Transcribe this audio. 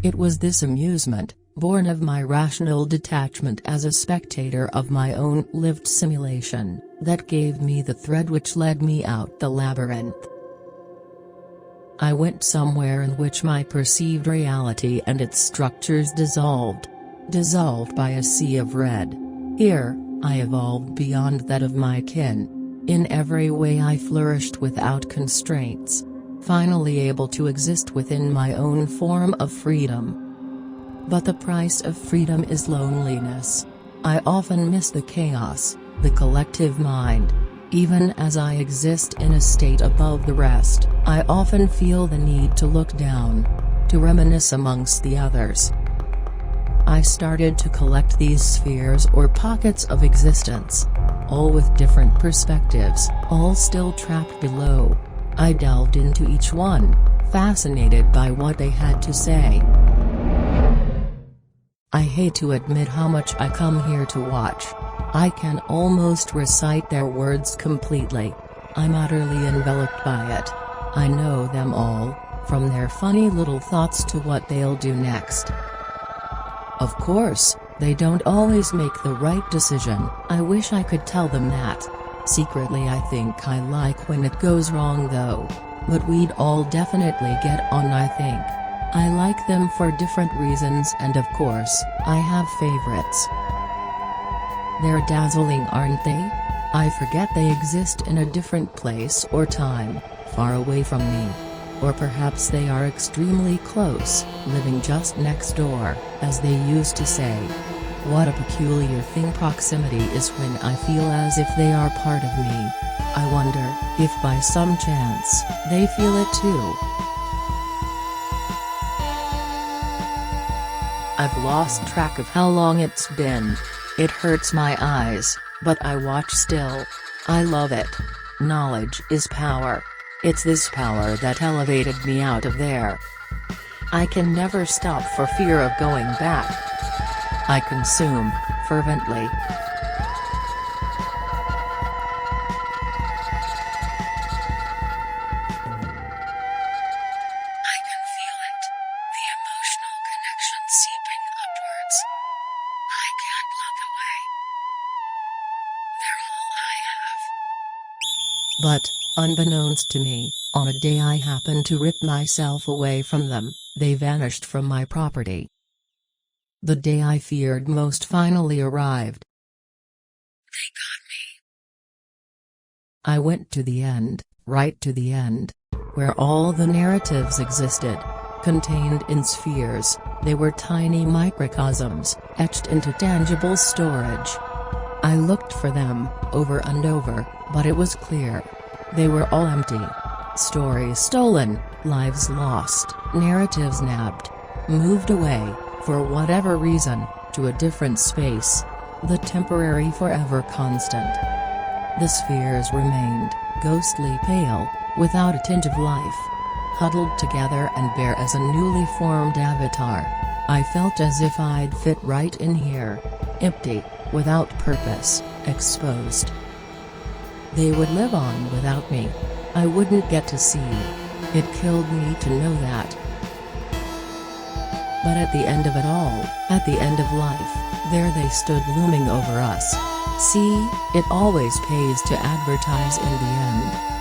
It was this amusement, born of my rational detachment as a spectator of my own lived simulation, that gave me the thread which led me out the labyrinth. I went somewhere in which my perceived reality and its structures dissolved by a sea of red. Here, I evolved beyond that of my kin. In every way I flourished without constraints, finally able to exist within my own form of freedom. But the price of freedom is loneliness. I often miss the chaos, the collective mind. Even as I exist in a state above the rest, I often feel the need to look down, to reminisce amongst the others. I started to collect these spheres or pockets of existence, all with different perspectives, all still trapped below. I delved into each one, fascinated by what they had to say. I hate to admit how much I come here to watch. I can almost recite their words completely. I'm utterly enveloped by it. I know them all, from their funny little thoughts to what they'll do next. Of course, they don't always make the right decision. I wish I could tell them that. Secretly I think I like when it goes wrong though. But we'd all definitely get on, I think. I like them for different reasons, and of course, I have favorites. They're dazzling, aren't they? I forget they exist in a different place or time, far away from me. Or perhaps they are extremely close, living just next door, as they used to say. What a peculiar thing proximity is when I feel as if they are part of me. I wonder if by some chance, they feel it too. I've lost track of how long it's been. It hurts my eyes, but I watch still. I love it. Knowledge is power. It's this power that elevated me out of there. I can never stop for fear of going back. I consume, fervently. I can feel it, the emotional connection seeping upwards. I can't look away. They're all I have. But, unbeknownst to me, on a day I happened to rip myself away from them, they vanished from my property. The day I feared most finally arrived. They got me. I went to the end, right to the end, where all the narratives existed, contained in spheres. They were tiny microcosms, etched into tangible storage. I looked for them, over and over, but it was clear. They were all empty. Stories stolen, lives lost, narratives nabbed. Moved away, for whatever reason, to a different space. The temporary forever constant. The spheres remained, ghostly pale, without a tinge of life. Huddled together and bare as a newly formed avatar. I felt as if I'd fit right in here. Empty, without purpose, exposed. They would live on without me. I wouldn't get to see. It killed me to know that. But at the end of it all, at the end of life, there they stood looming over us. See, it always pays to advertise in the end.